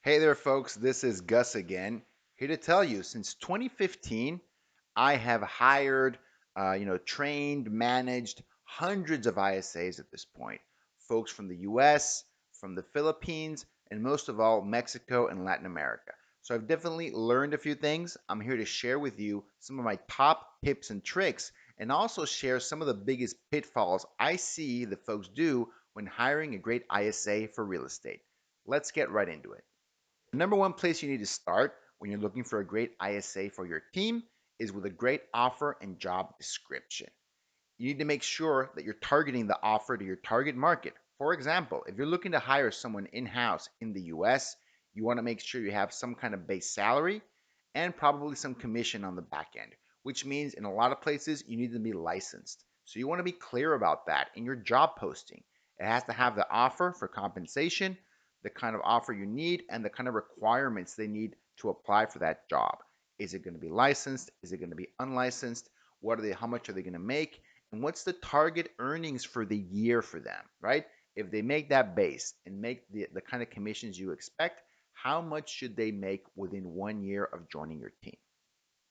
Hey there, folks. This is Gus again, here to tell you since 2015, I have hired, trained, managed hundreds of ISAs at this point. Folks from the US, from the Philippines, and most of all, Mexico and Latin America. So I've definitely learned a few things. I'm here to share with you some of my top tips and tricks, and also share some of the biggest pitfalls I see that folks do when hiring a great ISA for real estate. Let's get right into it. The number one place you need to start when you're looking for a great ISA for your team is with a great offer and job description. You need to make sure that you're targeting the offer to your target market. For example, if you're looking to hire someone in house in the US, you want to make sure you have some kind of base salary and probably some commission on the back end, which means in a lot of places you need to be licensed. So you want to be clear about that in your job posting. It has to have the offer for compensation, the kind of offer you need, and the kind of requirements they need to apply for that job. Is it going to be licensed? Is it going to be unlicensed? How much are they going to make? And what's the target earnings for the year for them, right? If they make that base and make the kind of commissions you expect, how much should they make within 1 year of joining your team?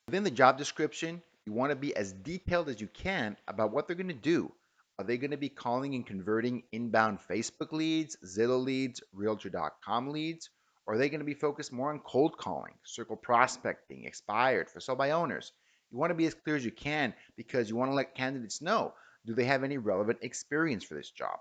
Within the job description, you want to be as detailed as you can about what they're going to do. Are they going to be calling and converting inbound Facebook leads, Zillow leads, Realtor.com leads? Or are they going to be focused more on cold calling, circle prospecting, expired, for sale by owners? You want to be as clear as you can because you want to let candidates know, do they have any relevant experience for this job?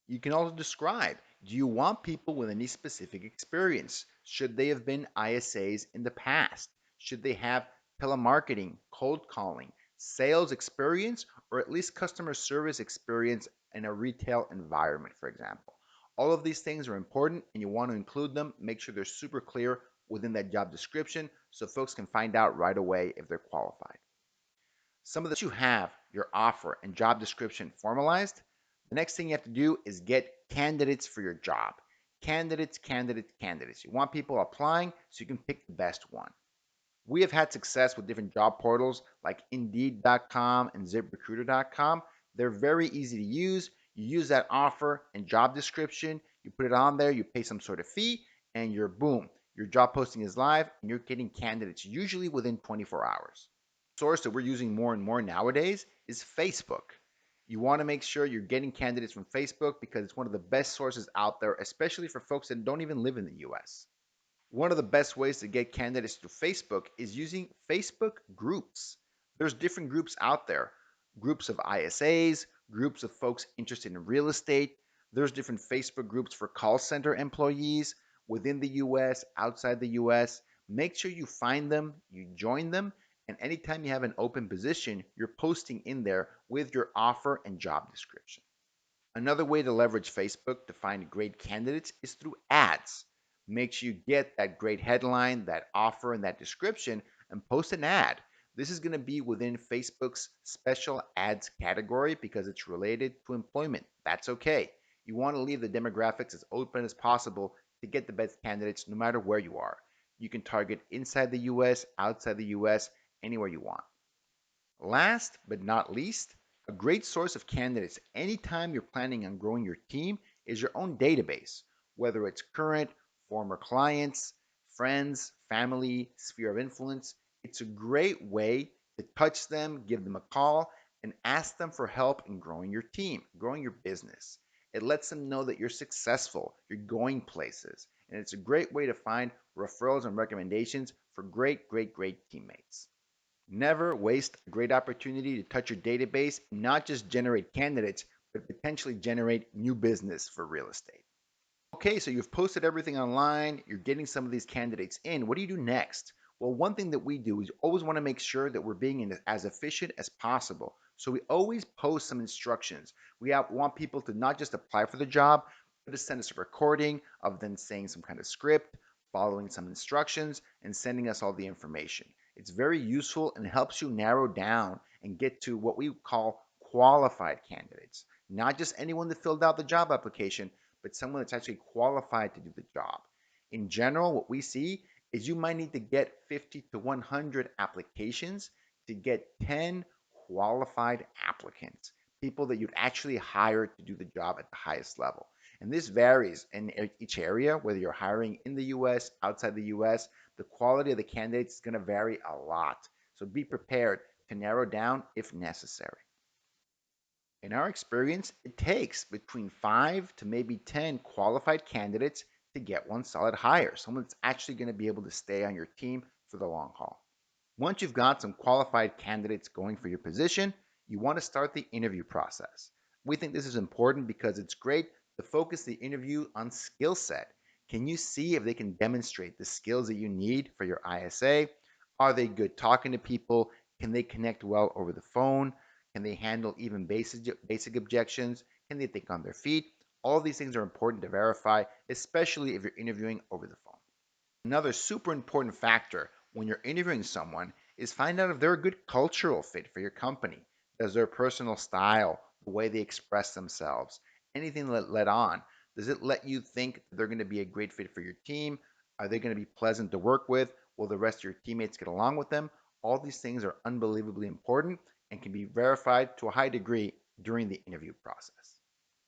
You can also describe, do you want people with any specific experience? Should they have been ISAs in the past? Should they have telemarketing, cold calling, sales experience, or at least customer service experience in a retail environment, for example? All of these things are important and you want to include them. Make sure they're super clear within that job description so folks can find out right away if they're qualified. Some of the you have your offer and job description formalized, the next thing you have to do is get candidates for your job. Candidates, candidates, candidates. You want people applying so you can pick the best one. We have had success with different job portals like Indeed.com and ZipRecruiter.com. They're very easy to use. You use that offer and job description, you put it on there, you pay some sort of fee, and you're boom. Your job posting is live and you're getting candidates usually within 24 hours. Source that we're using more and more nowadays is Facebook. You want to make sure you're getting candidates from Facebook because it's one of the best sources out there, especially for folks that don't even live in the US. One of the best ways to get candidates through Facebook is using Facebook groups. There's different groups out there, groups of ISAs, groups of folks interested in real estate. There's different Facebook groups for call center employees within the US, outside the US. Make sure you find them, you join them, and anytime you have an open position, you're posting in there with your offer and job description. Another way to leverage Facebook to find great candidates is through ads. Make sure you get that great headline, that offer, and that description and post an ad. This is going to be within Facebook's special ads category because it's related to employment. That's okay. You want to leave the demographics as open as possible to get the best candidates no matter where you are. You can target inside the US, outside the US, anywhere you want. Last but not least, a great source of candidates anytime you're planning on growing your team is your own database, whether it's current, former clients, friends, family, sphere of influence. It's a great way to touch them, give them a call, and ask them for help in growing your team, growing your business. It lets them know that you're successful, you're going places, and it's a great way to find referrals and recommendations for great, great, great teammates. Never waste a great opportunity to touch your database, not just generate candidates, but potentially generate new business for real estate. Okay, so you've posted everything online, you're getting some of these candidates in. What do you do next? Well, one thing that we do is always want to make sure that we're being as efficient as possible. So we always post some instructions. Want people to not just apply for the job, but to send us a recording of them saying some kind of script, following some instructions, and sending us all the information. It's very useful and helps you narrow down and get to what we call qualified candidates. Not just anyone that filled out the job application, but someone that's actually qualified to do the job. In general, what we see is you might need to get 50 to 100 applications to get 10 qualified applicants, people that you'd actually hire to do the job at the highest level. And this varies in each area, whether you're hiring in the US, outside the US, the quality of the candidates is going to vary a lot. So be prepared to narrow down if necessary. In our experience, it takes between 5 to maybe 10 qualified candidates to get one solid hire, someone that's actually going to be able to stay on your team for the long haul. Once you've got some qualified candidates going for your position, you want to start the interview process. We think this is important because it's great to focus the interview on skill set. Can you see if they can demonstrate the skills that you need for your ISA? Are they good talking to people? Can they connect well over the phone? Can they handle even basic objections? Can they think on their feet? All these things are important to verify, especially if you're interviewing over the phone. Another super important factor when you're interviewing someone is find out if they're a good cultural fit for your company. Does their personal style, the way they express themselves, anything that let on, does it let you think they're going to be a great fit for your team? Are they going to be pleasant to work with? Will the rest of your teammates get along with them? All these things are unbelievably important and can be verified to a high degree during the interview process.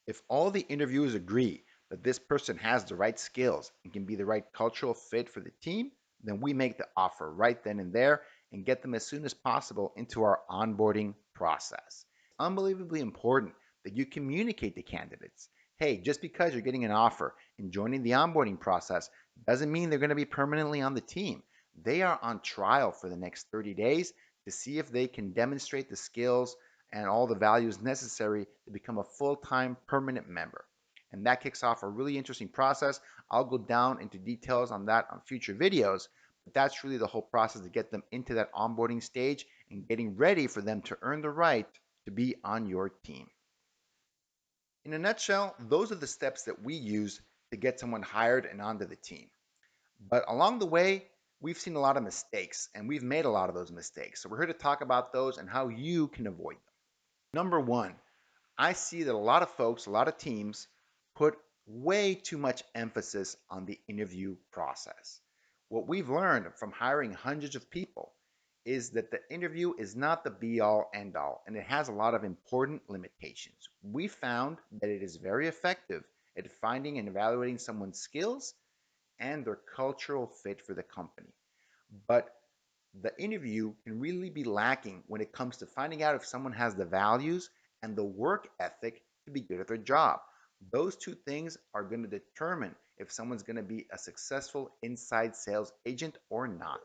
If all the interviewers agree that this person has the right skills and can be the right cultural fit for the team, then we make the offer right then and there and get them as soon as possible into our onboarding process. Unbelievably important that you communicate to candidates. Hey, just because you're getting an offer and joining the onboarding process doesn't mean they're going to be permanently on the team. They are on trial for the next 30 days to see if they can demonstrate the skills and all the values necessary to become a full-time permanent member. And that kicks off a really interesting process. I'll go down into details on that on future videos, but that's really the whole process to get them into that onboarding stage and getting ready for them to earn the right to be on your team. In a nutshell, those are the steps that we use to get someone hired and onto the team. But along the way, we've seen a lot of mistakes and we've made a lot of those mistakes. So we're here to talk about those and how you can avoid them. Number one, I see that a lot of folks, a lot of teams put way too much emphasis on the interview process. What we've learned from hiring hundreds of people is that the interview is not the be all end all, and it has a lot of important limitations. We found that it is very effective at finding and evaluating someone's skills and their cultural fit for the company. But the interview can really be lacking when it comes to finding out if someone has the values and the work ethic to be good at their job. Those two things are going to determine if someone's going to be a successful inside sales agent or not.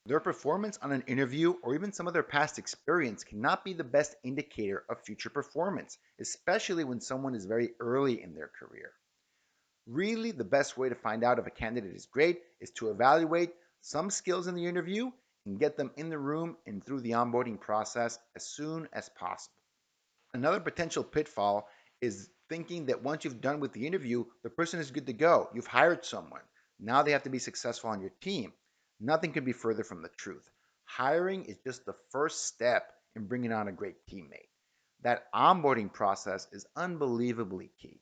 Their performance on an interview or even some of their past experience cannot be the best indicator of future performance, especially when someone is very early in their career. Really, the best way to find out if a candidate is great is to evaluate some skills in the interview and get them in the room and through the onboarding process as soon as possible. Another potential pitfall is thinking that once you've done with the interview, the person is good to go. You've hired someone. Now they have to be successful on your team. Nothing could be further from the truth. Hiring is just the first step in bringing on a great teammate. That onboarding process is unbelievably key.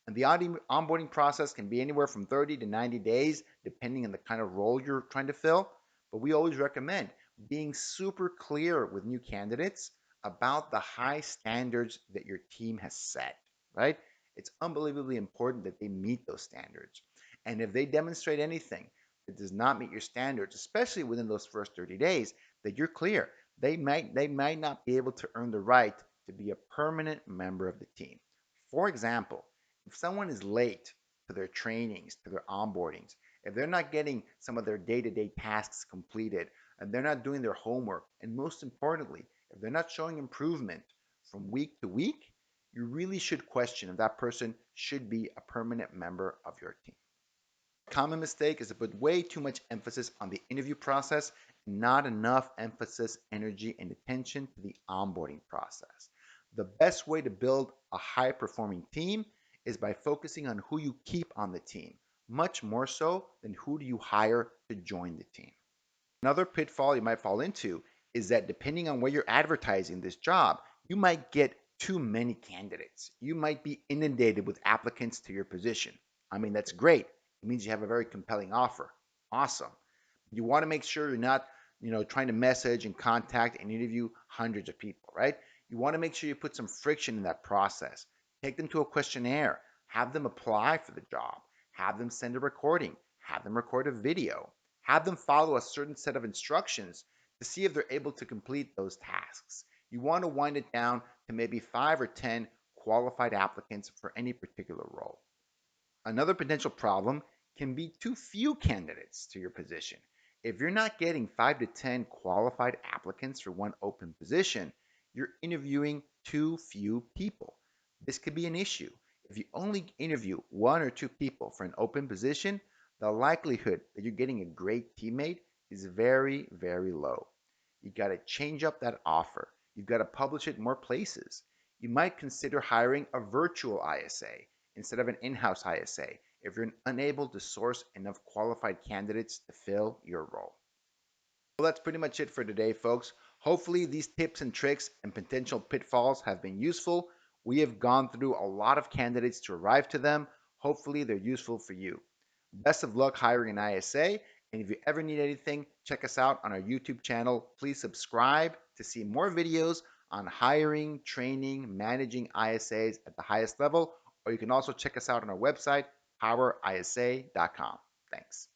And the onboarding process can be anywhere from 30 to 90 days, depending on the kind of role you're trying to fill. But we always recommend being super clear with new candidates about the high standards that your team has set, right? It's unbelievably important that they meet those standards. And if they demonstrate anything that does not meet your standards, especially within those first 30 days, that you're clear. They might not be able to earn the right to be a permanent member of the team. For example, if someone is late to their trainings, to their onboardings, if they're not getting some of their day-to-day tasks completed, and they're not doing their homework, and most importantly, if they're not showing improvement from week to week, you really should question if that person should be a permanent member of your team. A common mistake is to put way too much emphasis on the interview process and not enough emphasis, energy, and attention to the onboarding process. The best way to build a high performing team is by focusing on who you keep on the team, much more so than who do you hire to join the team. Another pitfall you might fall into is that depending on where you're advertising this job, you might get too many candidates. You might be inundated with applicants to your position. I mean, that's great. It means you have a very compelling offer. Awesome. You want to make sure you're not, trying to message and contact and interview hundreds of people, right? You want to make sure you put some friction in that process. Take them to a questionnaire. Have them apply for the job. Have them send a recording. Have them record a video. Have them follow a certain set of instructions to see if they're able to complete those tasks. You want to wind it down to maybe 5 or 10 qualified applicants for any particular role. Another potential problem can be too few candidates to your position. If you're not getting 5 to 10 qualified applicants for one open position, you're interviewing too few people. This could be an issue. If you only interview 1 or 2 people for an open position, the likelihood that you're getting a great teammate is very, very low. You got to change up that offer. You've got to publish it more places. You might consider hiring a virtual ISA instead of an in-house ISA if you're unable to source enough qualified candidates to fill your role. Well, that's pretty much it for today, folks. Hopefully these tips and tricks and potential pitfalls have been useful. We have gone through a lot of candidates to arrive to them. Hopefully they're useful for you. Best of luck hiring an ISA, and if you ever need anything, check us out on our YouTube channel. Please subscribe to see more videos on hiring, training, managing ISAs at the highest level, or you can also check us out on our website, powerisa.com. Thanks.